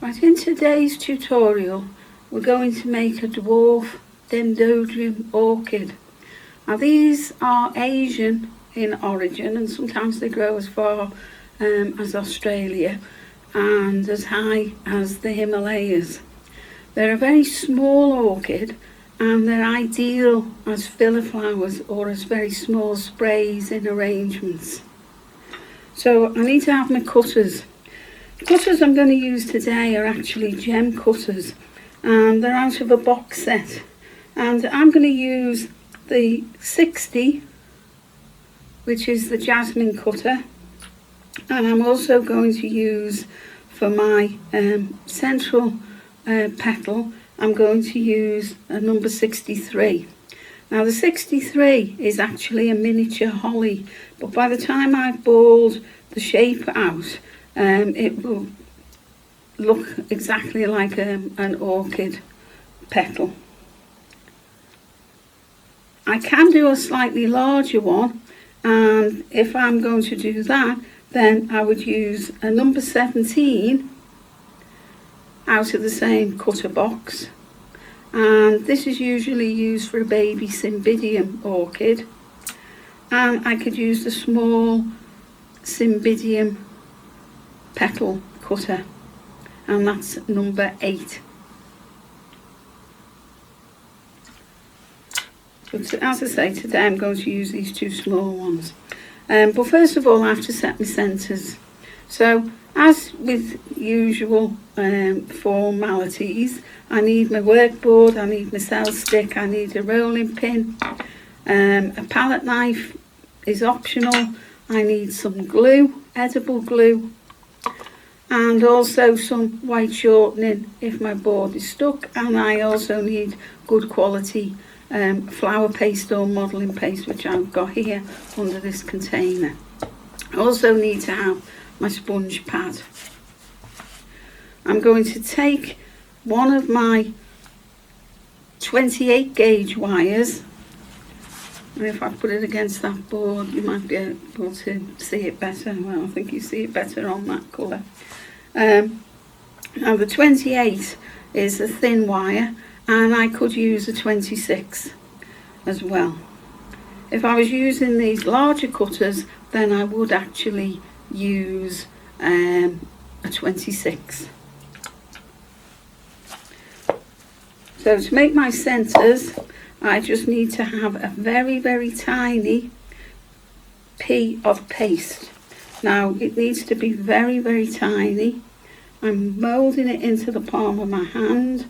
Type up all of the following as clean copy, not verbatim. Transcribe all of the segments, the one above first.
Right, in today's tutorial we're going to make a dwarf dendrobium orchid. Now these are Asian in origin and sometimes they grow as far as Australia and as high as the Himalayas. They're a very small orchid and they're ideal as filler flowers or as very small sprays in arrangements. So I need to have my cutters. The cutters I'm going to use today are actually gem cutters and they're out of a box set, and I'm going to use the 60, which is the jasmine cutter, and I'm also going to use for my central petal, I'm going to use a number 63. Now the 63 is actually a miniature holly, but by the time I've balled the shape out, it will look exactly like an orchid petal. I can do a slightly larger one, and if I'm going to do that, then I would use a number 17 out of the same cutter box, and this is usually used for a baby cymbidium orchid, and I could use the small cymbidium petal cutter, and that's number 8. But as I say, today I'm going to use these two small ones. But first of all I have to set my centres. So as with usual formalities, I need my workboard, I need my cell stick, I need a rolling pin, a palette knife is optional, I need some glue, edible glue, and also some white shortening if my board is stuck, and I also need good quality flower paste or modelling paste, which I've got here under this container. I also need to have my sponge pad. I'm going to take one of my 28 gauge wires, and if I put it against that board you might be able to see it better. Well, I think you see it better on that colour. Now the 28 is a thin wire, and I could use a 26 as well. If I was using these larger cutters, then I would actually use a 26. So to make my centres, I just need to have a very, very tiny pea of paste. Now it needs to be very, very tiny. I'm moulding it into the palm of my hand,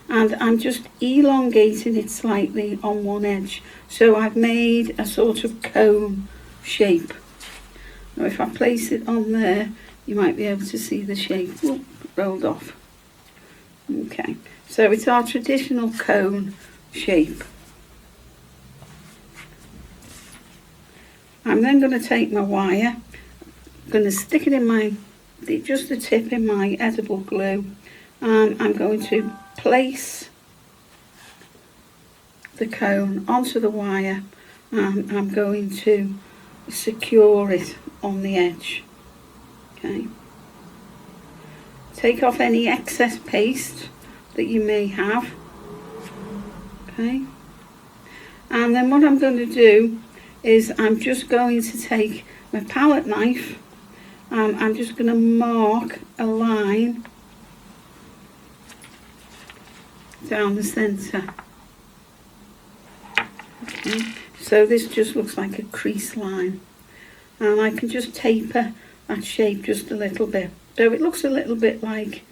and I'm just elongating it slightly on one edge, so I've made a sort of cone shape. Now if I place it on there, you might be able to see the shape. Oop, rolled off. Okay, so it's our traditional cone shape. I'm then going to take my wire, I'm going to stick it in just the tip in my edible glue, and I'm going to place the cone onto the wire, and I'm going to secure it on the edge. Okay. Take off any excess paste that you may have. Okay. And then what I'm going to do is I'm just going to take my palette knife and I'm just going to mark a line down the centre. Okay. So this just looks like a crease line, and I can just taper that shape just a little bit, so it looks a little bit like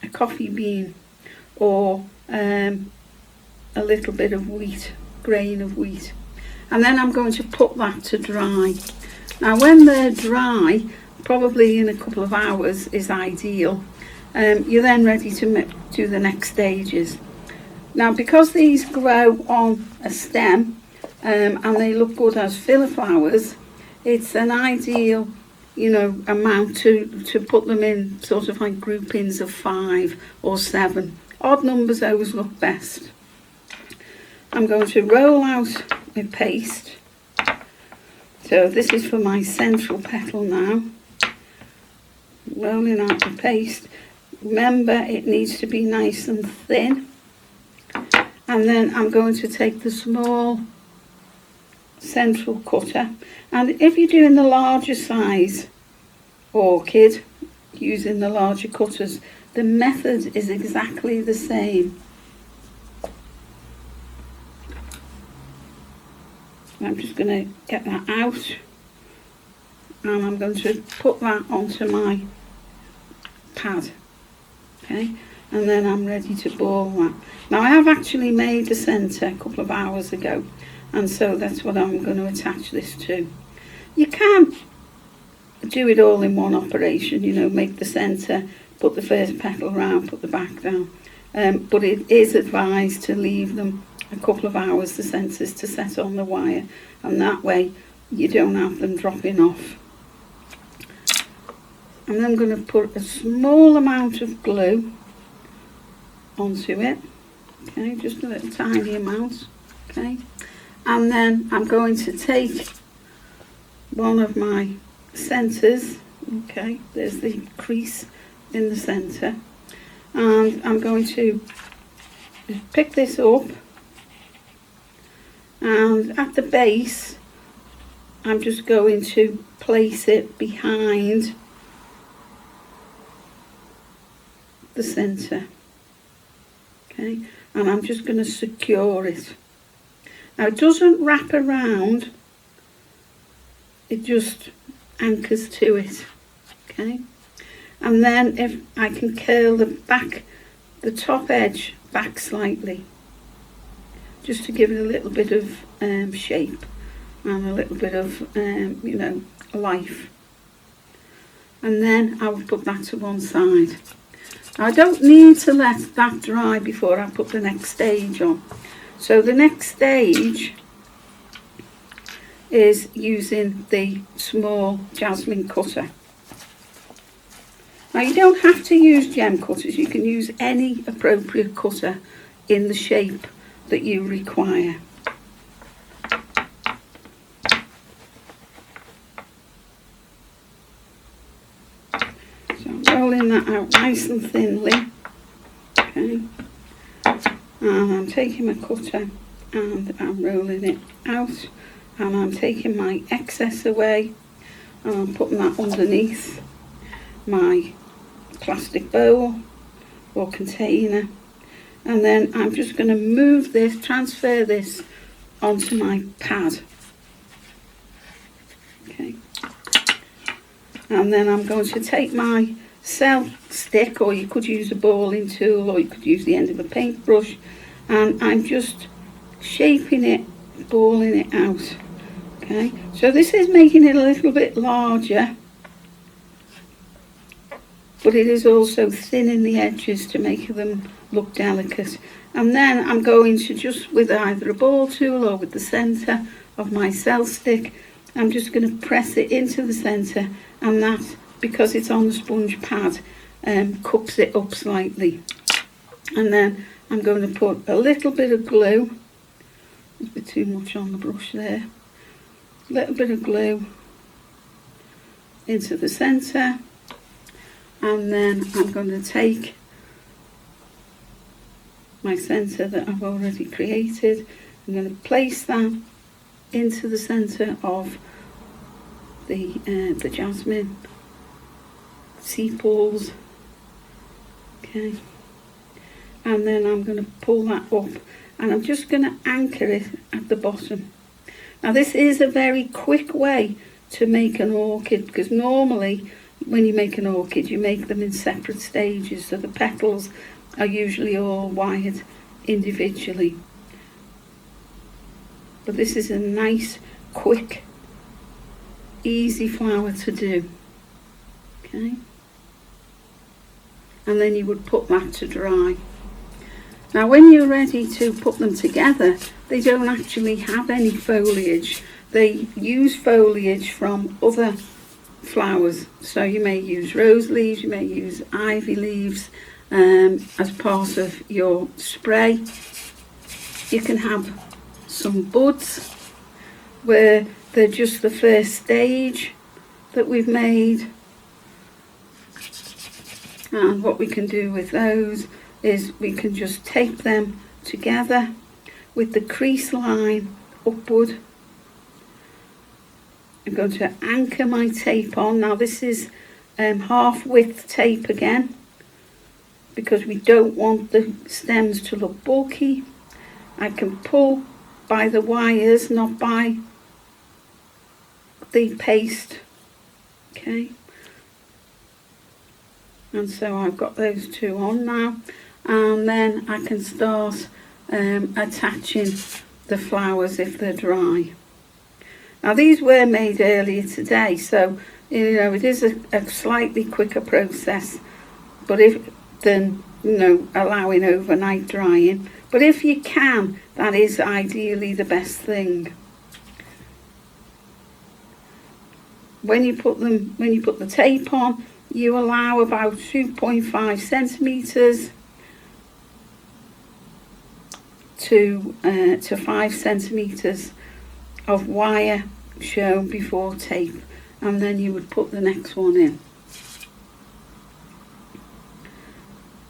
a coffee bean or a little bit of wheat, grain of wheat. And then I'm going to put that to dry. Now when they're dry, probably in a couple of hours is ideal, you're then ready to do the next stages. Now because these grow on a stem and they look good as filler flowers, it's an ideal amount to put them in sort of like groupings of 5 or 7. Odd numbers always look best. I'm going to roll out my paste. So this is for my central petal now. Rolling out the paste. remember it needs to be nice and thin. And then I'm going to take the small central cutter, and if you're doing the larger size orchid using the larger cutters, the method is exactly the same. I'm just going to get that out, and I'm going to put that onto my pad, okay, and then I'm ready to ball that. Now I have actually made the centre a couple of hours ago, and so that's what I'm going to attach this to. You can do it all in one operation, you know, make the centre, put the first petal round, put the back down, but it is advised to leave them a couple of hours, the centres, to set on the wire, and that way you don't have them dropping off. And then I'm going to put a small amount of glue onto it, okay, just a little tiny amount, okay, and then I'm going to take one of my centres, okay, there's the crease in the centre, and I'm going to pick this up, and at the base I'm just going to place it behind the centre, okay, and I'm just going to secure it. Now it doesn't wrap around, it just anchors to it, okay, and then if I can curl the top edge back slightly, just to give it a little bit of shape and a little bit of you know, life, and then I will put that to one side. I don't need to let that dry before I put the next stage on. So the next stage is using the small jasmine cutter. Now you don't have to use gem cutters, you can use any appropriate cutter in the shape that you require. Rolling that out nice and thinly, okay, and I'm taking my cutter and I'm rolling it out, and I'm taking my excess away, and I'm putting that underneath my plastic bowl or container, and then I'm just going to move this, transfer this onto my pad, okay, and then I'm going to take my cell stick, or you could use a balling tool, or you could use the end of a paintbrush, and I'm just shaping it, balling it out, okay, so this is making it a little bit larger, but it is also thinning the edges to make them look delicate. And then I'm going to just, with either a ball tool or with the centre of my cell stick, I'm just going to press it into the centre, and that, because it's on the sponge pad, cups it up slightly. And then I'm going to put a little bit of glue, a bit too much on the brush there, a little bit of glue into the centre, and then I'm going to take my centre that I've already created, I'm going to place that into the centre of the jasmine sepals, okay, and then I'm going to pull that up, and I'm just going to anchor it at the bottom. Now this is a very quick way to make an orchid, because normally when you make an orchid you make them in separate stages, so the petals are usually all wired individually, but this is a nice, quick, easy flower to do, okay, and then you would put that to dry. Now when you're ready to put them together, they don't actually have any foliage, they use foliage from other flowers, so you may use rose leaves, you may use ivy leaves as part of your spray. You can have some buds where they're just the first stage that we've made, And what we can do with those is we can just tape them together with the crease line upward. I'm going to anchor my tape on. Now this is half width tape again, because we don't want the stems to look bulky. I can pull by the wires, not by the paste. Okay, and so I've got those two on now, and then I can start attaching the flowers if they're dry. Now these were made earlier today, so you know it is a slightly quicker process, but than allowing overnight drying. But if you can, that is ideally the best thing. When you put the tape on, you allow about 2.5 centimeters to 5 centimeters of wire shown before tape, and then you would put the next one in.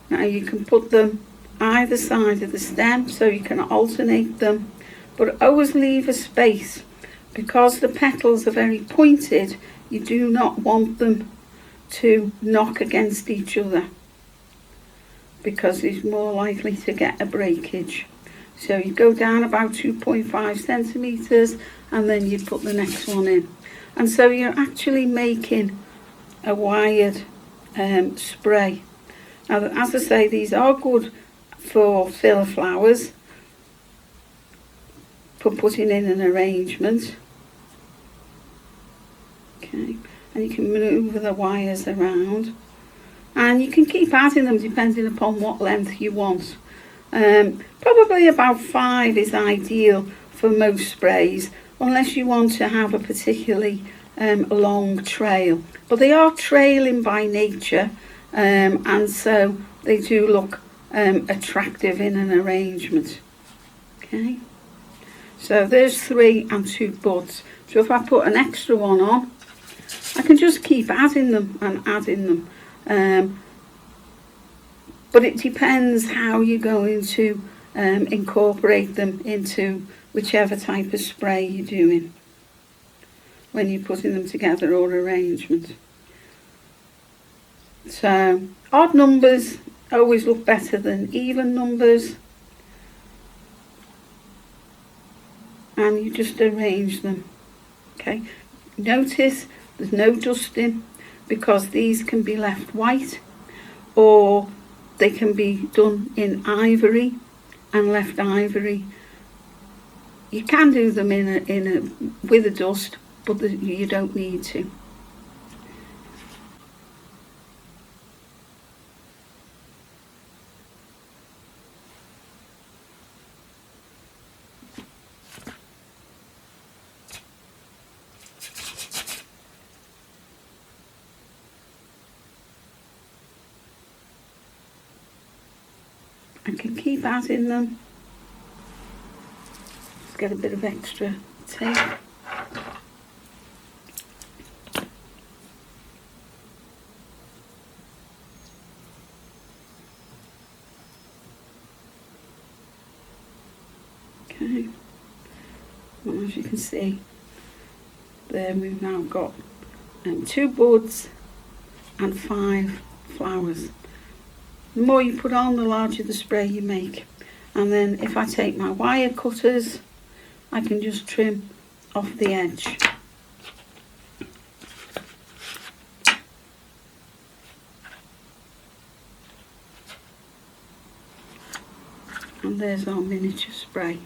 Now you can put them either side of the stem, so you can alternate them, but always leave a space, because the petals are very pointed. You do not want them to knock against each other, because it's more likely to get a breakage. So you go down about 2.5 centimeters, and then you put the next one in. And so you're actually making a wired spray. Now, as I say, these are good for filler flowers, for putting in an arrangement. Okay, and you can manoeuvre the wires around, and you can keep adding them depending upon what length you want. Probably about 5 is ideal for most sprays, unless you want to have a particularly long trail. But they are trailing by nature, and so they do look attractive in an arrangement. Okay, so there's 3 and 2 buds. So if I put an extra one on, I can just keep adding them and adding them. But it depends how you're going to incorporate them into whichever type of spray you're doing when you're putting them together or arrangement. So odd numbers always look better than even numbers, and you just arrange them. Okay, notice there's no dusting, because these can be left white, or they can be done in ivory and left ivory. You can do them with a dust, but you don't need to. I can keep adding them. Let's get a bit of extra tape. Okay, well, as you can see, there we've now got 2 buds and 5 flowers. The more you put on, the larger the spray you make. And then if I take my wire cutters, I can just trim off the edge. And there's our miniature spray.